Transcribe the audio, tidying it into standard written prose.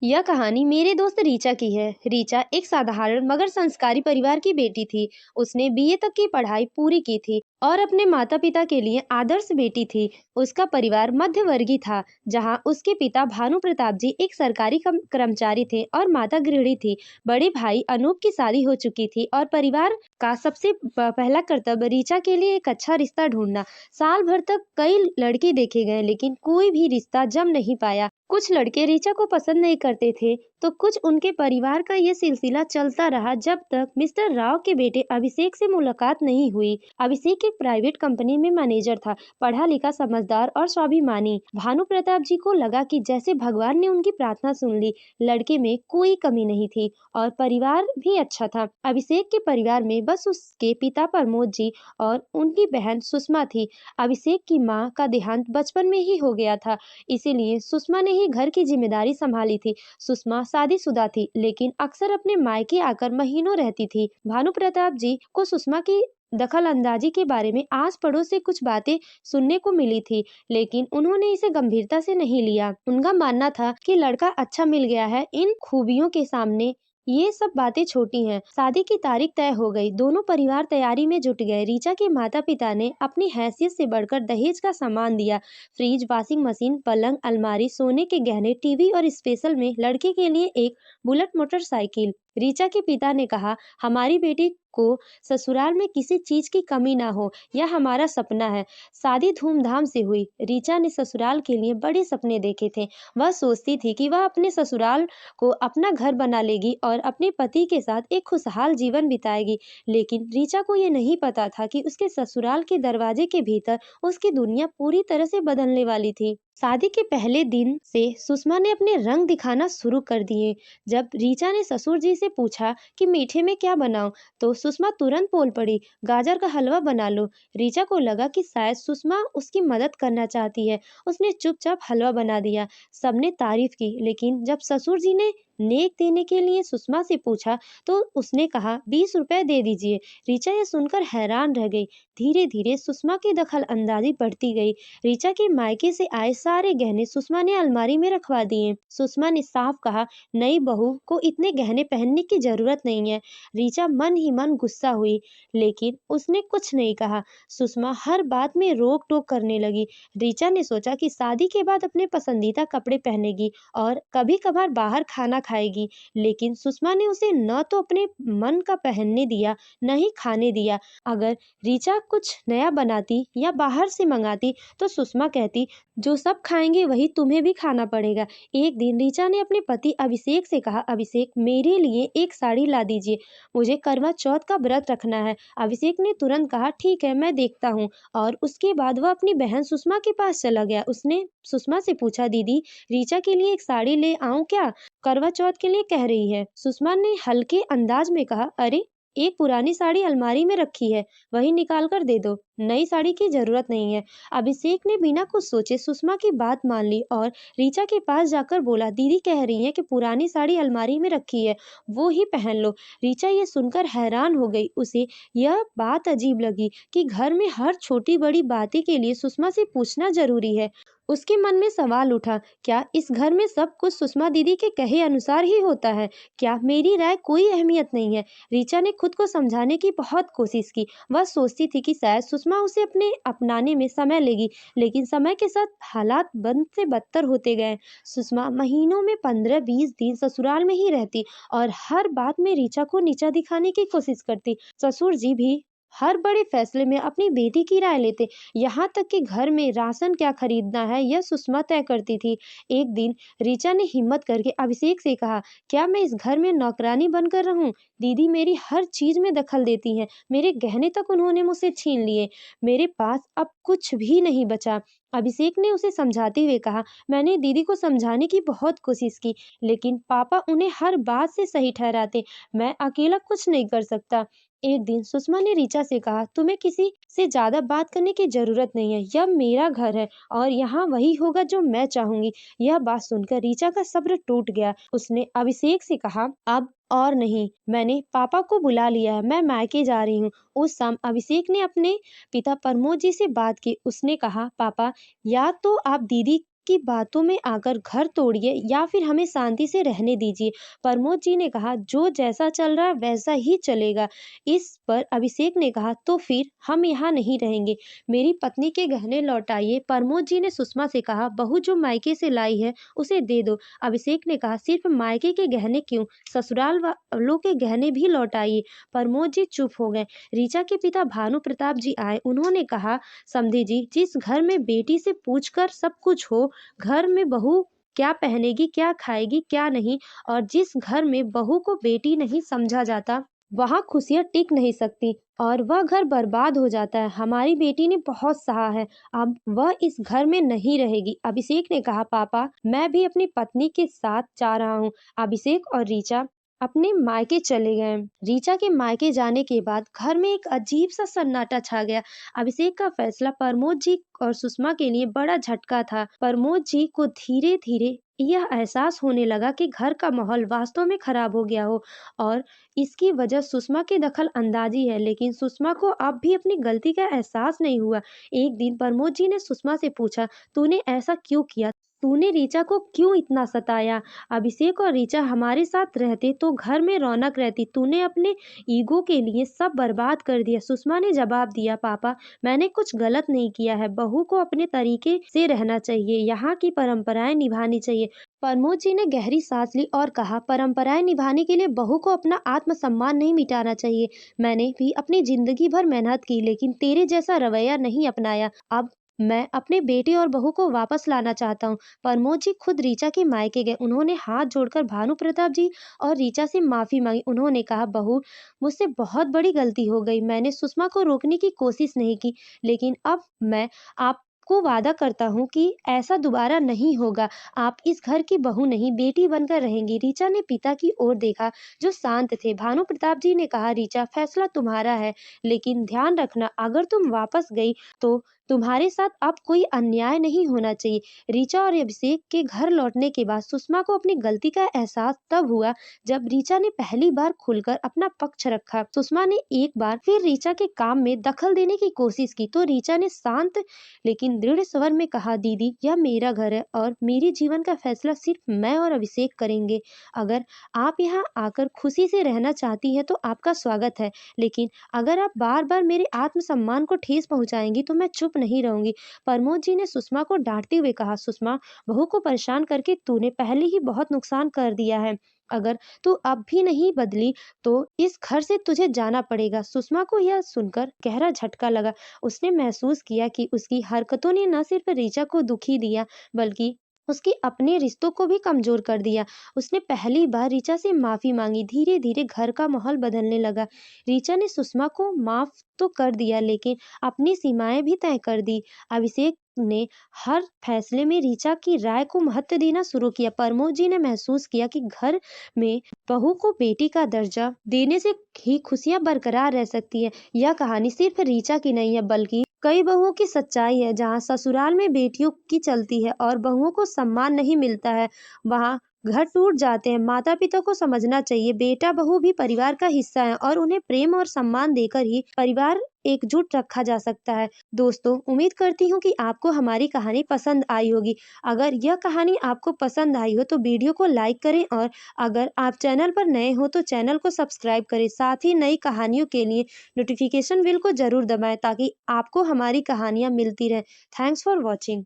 यह कहानी मेरे दोस्त रीचा की है। रीचा एक साधारण मगर संस्कारी परिवार की बेटी थी। उसने बीए तक की पढ़ाई पूरी की थी और अपने माता पिता के लिए आदर्श बेटी थी। उसका परिवार मध्यवर्गीय था, जहां उसके पिता भानु प्रताप जी एक सरकारी कर्मचारी थे और माता गृहिणी थी। बड़े भाई अनूप की शादी हो चुकी थी और परिवार का सबसे पहला कर्तव्य रीचा के लिए एक अच्छा रिश्ता ढूंढना। साल भर तक कई लड़के देखे गए, लेकिन कोई भी रिश्ता जम नहीं पाया। कुछ लड़के रीचा को पसंद नहीं करते थे, तो कुछ उनके परिवार का ये सिलसिला चलता रहा जब तक मिस्टर राव के बेटे अभिषेक से मुलाकात नहीं हुई। अभिषेक एक प्राइवेट कंपनी में मैनेजर था, पढ़ा लिखा, समझदार और स्वाभिमानी। भानु प्रताप जी को लगा कि जैसे भगवान ने उनकी प्रार्थना सुन ली। लड़के में कोई कमी नहीं थी और परिवार भी अच्छा था। अभिषेक के परिवार में बस उसके पिता प्रमोद जी और उनकी बहन सुषमा थी। अभिषेक की माँ का देहांत बचपन में ही हो गया था, इसीलिए सुषमा ने ही घर की जिम्मेदारी संभाली थी। सुषमा शादीशुदा थी, लेकिन अक्सर अपने मायके आकर महीनों रहती थी। भानु प्रताप जी को सुषमा की दखल अंदाजी के बारे में आस पड़ोस से कुछ बातें सुनने को मिली थी, लेकिन उन्होंने इसे गंभीरता से नहीं लिया। उनका मानना था कि लड़का अच्छा मिल गया है, इन खूबियों के सामने ये सब बातें छोटी हैं। शादी की तारीख तय हो गई, दोनों परिवार तैयारी में जुट गए। रीचा के माता पिता ने अपनी हैसियत से बढ़कर दहेज का सामान दिया। फ्रिज, वॉशिंग मशीन, पलंग, अलमारी, सोने के गहने, टीवी और स्पेशल में लड़के के लिए एक बुलेट मोटरसाइकिल। रीचा के पिता ने कहा, हमारी बेटी को ससुराल में किसी चीज की कमी ना हो, यह हमारा सपना है। शादी धूमधाम से हुई। रीचा ने ससुराल के लिए बड़े सपने देखे थे। वह सोचती थी कि वह अपने ससुराल को अपना घर बना लेगी और अपने पति के साथ एक खुशहाल जीवन बिताएगी। लेकिन रीचा को यह नहीं पता था कि उसके ससुराल के दरवाजे के भीतर उसकी दुनिया पूरी तरह से बदलने वाली थी। शादी के पहले दिन से सुषमा ने अपने रंग दिखाना शुरू कर दिए। जब रीचा ने ससुर जी से पूछा कि मीठे में क्या बनाऊं, तो सुषमा तुरंत बोल पड़ी, गाजर का हलवा बना लो। रीचा को लगा कि शायद सुषमा उसकी मदद करना चाहती है। उसने चुपचाप हलवा बना दिया। सबने तारीफ की, लेकिन जब ससुर जी ने नेक देने के लिए सुषमा से पूछा, तो उसने कहा, 20 रुपए दे दीजिए। रीचा यह सुनकर हैरान रह गई। धीरे धीरे सुषमा की दखल अंदाजी बढ़ती गई। रीचा के मायके से आए सारे गहने सुषमा ने अलमारी में रखवा दिए। सुषमा ने साफ कहा, नई बहू को इतने गहने पहनने की जरूरत नहीं है। रीचा मन ही मन गुस्सा हुई, लेकिन उसने कुछ नहीं कहा। सुषमा हर बात में रोक टोक करने लगी। रीचा ने सोचा कि शादी के बाद अपने पसंदीदा कपड़े पहनेगी और कभी कभार बाहर खाना खाएगी, लेकिन सुषमा ने उसे न तो अपने मन का पहनने दिया, न ही खाने दिया। अगर रीचा कुछ नया बनाती या बाहर से मंगाती, तो सुषमा कहती, जो सब खाएंगे वही तुम्हें भी खाना पड़ेगा। एक दिन रीचा ने अपने पति अभिषेक से कहा, अभिषेक, मेरे लिए एक साड़ी ला दीजिए, मुझे करवा चौथ का व्रत रखना है। अभिषेक ने तुरंत कहा, ठीक है, मैं देखता हूँ। और उसके बाद वह अपनी बहन सुषमा के पास चला गया। उसने सुषमा से पूछा, दीदी, रीचा के लिए एक साड़ी ले आऊं क्या? करवा चौथ के लिए कह रही है। सुषमा ने हल्के अंदाज में कहा, अरे, एक पुरानी साड़ी अलमारी में रखी है, वही निकाल कर दे दो, नई साड़ी की जरूरत नहीं है। अभिषेक ने बिना कुछ सोचे सुषमा की बात मान ली और रीचा के पास जाकर बोला, दीदी कह रही हैं कि पुरानी साड़ी अलमारी में रखी है, वो ही पहन लो। रीचा ये सुनकर हैरान हो गई। उसे यह बात अजीब लगी कि घर में हर छोटी बड़ी बातें के लिए सुषमा से पूछना जरूरी है। उसके मन में सवाल उठा, क्या इस घर में सब कुछ सुषमा दीदी के कहे अनुसार ही होता है? क्या मेरी राय कोई अहमियत नहीं है? रीचा ने खुद को समझाने की बहुत कोशिश की। वह सोचती थी कि शायद सुषमा उसे अपने अपनाने में समय लेगी, लेकिन समय के साथ हालात बद से बदतर होते गए। सुषमा महीनों में 15-20 दिन ससुराल में ही रहती और हर बात में रीचा को नीचा दिखाने की कोशिश करती। ससुर जी भी हर बड़े फैसले में अपनी बेटी की राय लेते, यहाँ तक कि घर में राशन क्या खरीदना है यह सुषमा तय करती थी। एक दिन रीचा ने हिम्मत करके अभिषेक से कहा, क्या मैं इस घर में नौकरानी बनकर रहूं? दीदी मेरी हर चीज में दखल देती हैं, मेरे गहने तक उन्होंने मुझसे छीन लिए, मेरे पास अब कुछ भी नहीं बचा। अभिषेक ने उसे समझाते हुए कहा, मैंने दीदी को समझाने की बहुत कोशिश की, लेकिन पापा उन्हें हर बात से सही ठहराते, मैं अकेला कुछ नहीं कर सकता। एक दिन सुषमा ने रीचा से कहा, तुम्हें किसी से ज्यादा बात करने की जरूरत नहीं है, यह मेरा घर है और यहाँ वही होगा जो मैं चाहूंगी। यह बात सुनकर रीचा का सब्र टूट गया। उसने अभिषेक से कहा, अब और नहीं, मैंने पापा को बुला लिया है, मैं मायके जा रही हूँ। उस शाम अभिषेक ने अपने पिता प्रमोद जी से बात की। उसने कहा, पापा, या तो आप दीदी की बातों में आकर घर तोड़िए या फिर हमें शांति से रहने दीजिए। प्रमोद जी ने कहा, जो जैसा चल रहा है वैसा ही चलेगा। इस पर अभिषेक ने कहा, तो फिर हम यहाँ नहीं रहेंगे, मेरी पत्नी के गहने लौटाइए। प्रमोद जी ने सुषमा से कहा, बहू जो मायके से लाई है उसे दे दो। अभिषेक ने कहा, सिर्फ मायके के गहने क्यों, ससुराल वालों के गहने भी लौटाइए। प्रमोद जी चुप हो गए। ऋचा के पिता भानु प्रताप जी आए। उन्होंने कहा, समधी जी, जिस घर में बेटी से पूछकर सब कुछ हो, घर में बहू क्या पहनेगी, क्या खाएगी, क्या नहीं, और जिस घर में बहू को बेटी नहीं समझा जाता, वहां खुशियां टिक नहीं सकती और वह घर बर्बाद हो जाता है। हमारी बेटी ने बहुत सहा है, अब वह इस घर में नहीं रहेगी। अभिषेक ने कहा, पापा, मैं भी अपनी पत्नी के साथ जा रहा हूँ। अभिषेक और ऋचा अपने मायके चले गए। ऋचा के मायके जाने के बाद घर में एक अजीब सा सन्नाटा छा गया। अभिषेक का फैसला प्रमोद जी और सुषमा के लिए बड़ा झटका था। प्रमोद जी को धीरे धीरे यह एहसास होने लगा कि घर का माहौल वास्तव में खराब हो गया हो और इसकी वजह सुषमा की दखल अंदाजी है। लेकिन सुषमा को अब भी अपनी गलती का एहसास नहीं हुआ। एक दिन प्रमोद जी ने सुषमा से पूछा, तूने ऐसा क्यों किया, तूने ऋचा को क्यों इतना सताया? अभिषेक और ऋचा हमारे साथ रहते तो घर में रौनक रहती, तूने अपने ईगो के लिए सब बर्बाद कर दिया। सुषमा ने जवाब दिया, पापा, मैंने कुछ गलत नहीं किया है, बहू को अपने तरीके से रहना चाहिए, यहाँ की परंपराएं निभानी चाहिए। प्रमोद जी ने गहरी सांस ली और कहा, परंपराएं निभाने के लिए बहू को अपना आत्मसम्मान नहीं मिटाना चाहिए। मैंने भी अपनी जिंदगी भर मेहनत की, लेकिन तेरे जैसा रवैया नहीं अपनाया। अब मैं अपने बेटे और बहू को वापस लाना चाहता हूँ। प्रमोद जी खुद ऋचा के मायके गए। उन्होंने हाथ जोड़कर भानु प्रताप जी और ऋचा से माफी मांगी। उन्होंने कहा, बहू, मुझसे बहुत बड़ी गलती हो गई, मैंने सुषमा को रोकने की कोशिश नहीं की, लेकिन अब मैं आपको वादा करता हूँ कि ऐसा दोबारा नहीं होगा। आप इस घर की बहू नहीं, बेटी बनकर रहेंगी। ऋचा ने पिता की ओर देखा, जो शांत थे। भानु प्रताप जी ने कहा, ऋचा, फैसला तुम्हारा है, लेकिन ध्यान रखना, अगर तुम वापस गई तो तुम्हारे साथ अब कोई अन्याय नहीं होना चाहिए। ऋचा और अभिषेक के घर लौटने के बाद सुषमा को अपनी गलती का एहसास तब हुआ जब ऋचा ने पहली बार खुलकर अपना पक्ष रखा। सुषमा ने एक बार फिर ऋचा के काम में दखल देने की कोशिश की तो ऋचा ने शांत लेकिन दृढ़ स्वर में कहा, दीदी, यह मेरा घर है और मेरे जीवन का फैसला सिर्फ मैं और अभिषेक करेंगे। अगर आप यहाँ आकर खुशी से रहना चाहती है तो आपका स्वागत है, लेकिन अगर आप बार बार मेरे आत्मसम्मान को ठेस पहुंचाएंगी तो मैं चुप नहीं रहूंगी। प्रमोद जी ने सुषमा को डांटते हुए कहा, सुषमा, बहू को परेशान करके तूने पहले ही बहुत नुकसान कर दिया है, अगर तू अब भी नहीं बदली तो इस घर से तुझे जाना पड़ेगा। सुषमा को यह सुनकर गहरा झटका लगा। उसने महसूस किया कि उसकी हरकतों ने न सिर्फ ऋचा को दुखी दिया बल्कि उसके अपने रिश्तों को भी कमजोर कर दिया। उसने पहली बार ऋचा से माफी मांगी। धीरे धीरे घर का माहौल बदलने लगा। ऋचा ने सुषमा को माफ तो कर दिया, लेकिन अपनी सीमाएं भी तय कर दी। अभिषेक ने हर फैसले में ऋचा की राय को महत्व देना शुरू किया। प्रमोद जी ने महसूस किया कि घर में बहू को बेटी का दर्जा देने से ही खुशियां बरकरार रह सकती है। यह कहानी सिर्फ ऋचा की नहीं है, बल्कि कई बहुओं की सच्चाई है। जहाँ ससुराल में बेटियों की चलती है और बहुओं को सम्मान नहीं मिलता है, वहाँ घर टूट जाते हैं। माता पिता को समझना चाहिए, बेटा बहू भी परिवार का हिस्सा है और उन्हें प्रेम और सम्मान देकर ही परिवार एकजुट रखा जा सकता है। दोस्तों, उम्मीद करती हूँ कि आपको हमारी कहानी पसंद आई होगी। अगर यह कहानी आपको पसंद आई हो तो वीडियो को लाइक करें और अगर आप चैनल पर नए हो तो चैनल को सब्सक्राइब करें। साथ ही नई कहानियों के लिए नोटिफिकेशन बेल को जरूर दबाएं ताकि आपको हमारी कहानियाँ मिलती रहें। Thanks for watching.